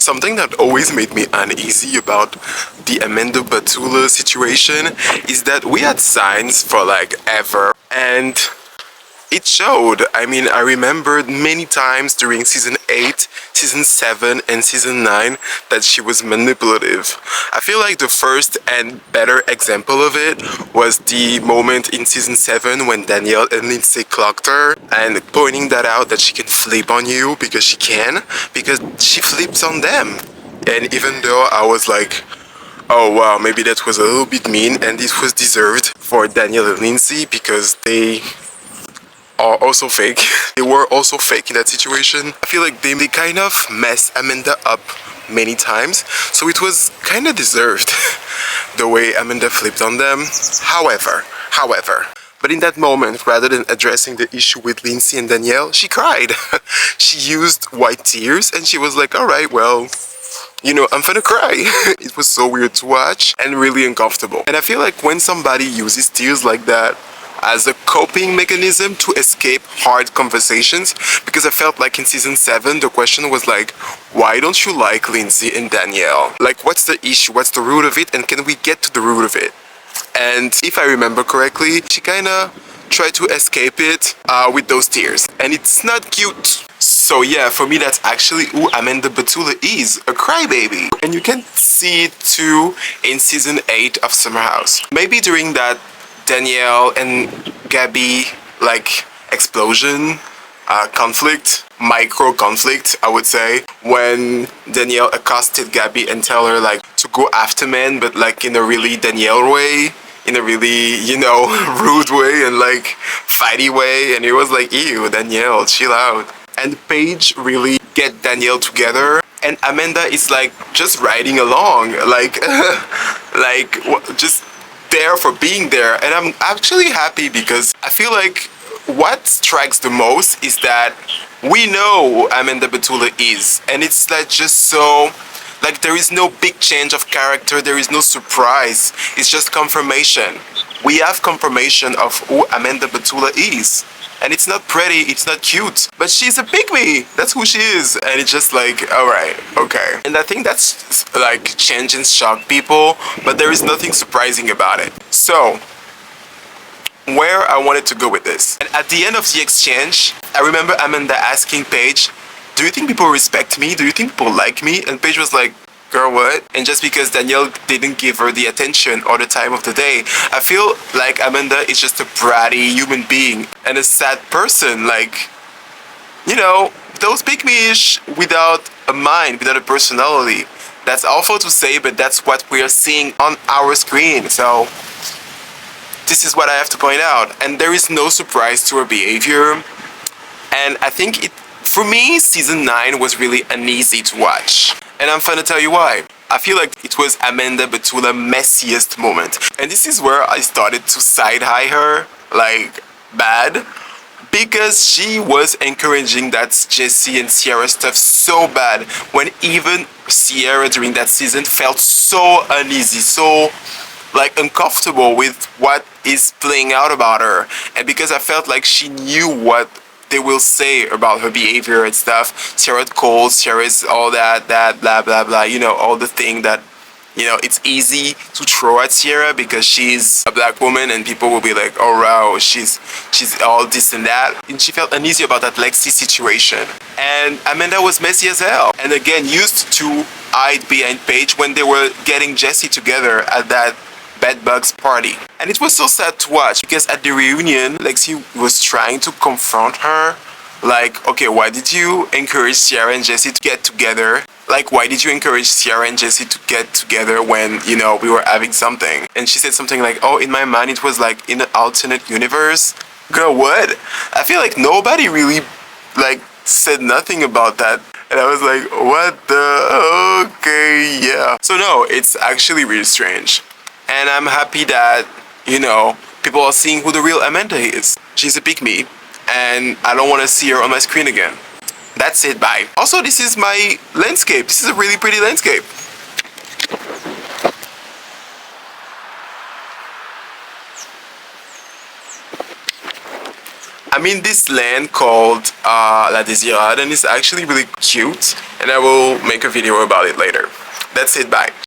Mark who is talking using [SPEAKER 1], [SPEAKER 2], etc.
[SPEAKER 1] Something that always made me uneasy about the Amanda Batula situation is that we had signs for like ever, and it showed. I mean, I remembered many times during season 8, season 7, and season 9 that she was manipulative. I feel like the first and better example of it was the moment in season 7 when Danielle and Lindsay clocked her and pointing that out that she can flip on you because she can, because she flips on them. And even though I was like, oh wow, maybe that was a little bit mean and it was deserved for Danielle and Lindsay because they are also fake. They were also fake in that situation. I feel like they kind of messed Amanda up many times, so it was kind of deserved the way Amanda flipped on them. However, but in that moment, rather than addressing the issue with Lindsay and Danielle, she cried. She used white tears and she was like, alright, well, you know, I'm gonna cry. It was so weird to watch and really uncomfortable. And I feel like when somebody uses tears like that as a coping mechanism to escape hard conversations, because I felt like in season 7 the question was like, why don't you like Lindsay and Danielle? Like, what's the issue? What's the root of it? And can we get to the root of it? And if I remember correctly, she kinda tried to escape it with those tears, and it's not cute. So yeah, for me that's actually who Amanda Batula is, a crybaby. And you can see it too in season 8 of Summer House. Maybe during that Danielle and Gabby like explosion, conflict, micro conflict I would say, when Danielle accosted Gabby and tell her like to go after men, but like in a really Danielle way, in a really, you know, rude way and like fighty way, and it was like, ew, Danielle, chill out. And Paige really get Danielle together, and Amanda is like just riding along, like just there for being there. And I'm actually happy because I feel like what strikes the most is that we know who Amanda Batula is, and it's like just so, like, there is no big change of character, there is no surprise, it's just confirmation. We have confirmation of who Amanda Batula is. And it's not pretty, it's not cute, but she's a pygmy. That's who she is. And it's just like, alright, okay. And I think that's like change and shock people, but there is nothing surprising about it. So, where I wanted to go with this. And at the end of the exchange, I remember Amanda asking Paige, do you think people respect me? Do you think people like me? And Paige was like, girl, what? And just because Danielle didn't give her the attention or the time of the day, I feel like Amanda is just a bratty human being and a sad person. Like, you know, those pygmy-ish without a mind, without a personality. That's awful to say, but that's what we are seeing on our screen. So this is what I have to point out. And there is no surprise to her behavior. And I think for me, season 9 was really uneasy to watch. And I'm gonna tell you why. I feel like it was Amanda Batula's messiest moment. And this is where I started to side-eye her, like, bad. Because she was encouraging that Jessie and Sierra stuff so bad, when even Sierra during that season felt so uneasy, so, like, uncomfortable with what is playing out about her. And because I felt like she knew what they will say about her behavior and stuff. Sierra cold, Sierra is all that blah blah blah, you know, all the thing that, you know, it's easy to throw at Sierra because she's a black woman and people will be like, oh wow, she's all this and that. And she felt uneasy about that Lexi situation. And Amanda was messy as hell. And again, used to hide behind Paige when they were getting Jessie together at that bedbugs party. And it was so sad to watch because at the reunion, Lexi was trying to confront her. Like, okay, why did you encourage Sierra and Jessie to get together? Like, why did you encourage Sierra and Jessie to get together when, you know, we were having something? And she said something like, oh, in my mind it was like in an alternate universe. Girl, what? I feel like nobody really, like, said nothing about that. And I was like, what the? Okay, yeah. So no, it's actually really strange. And I'm happy that, you know, people are seeing who the real Amanda is. She's a pygmy, and I don't want to see her on my screen again. That's it, bye. Also, this is my landscape. This is a really pretty landscape. I'm I'm in this land called La Désirade, and it's actually really cute, and I will make a video about it later. That's it, bye.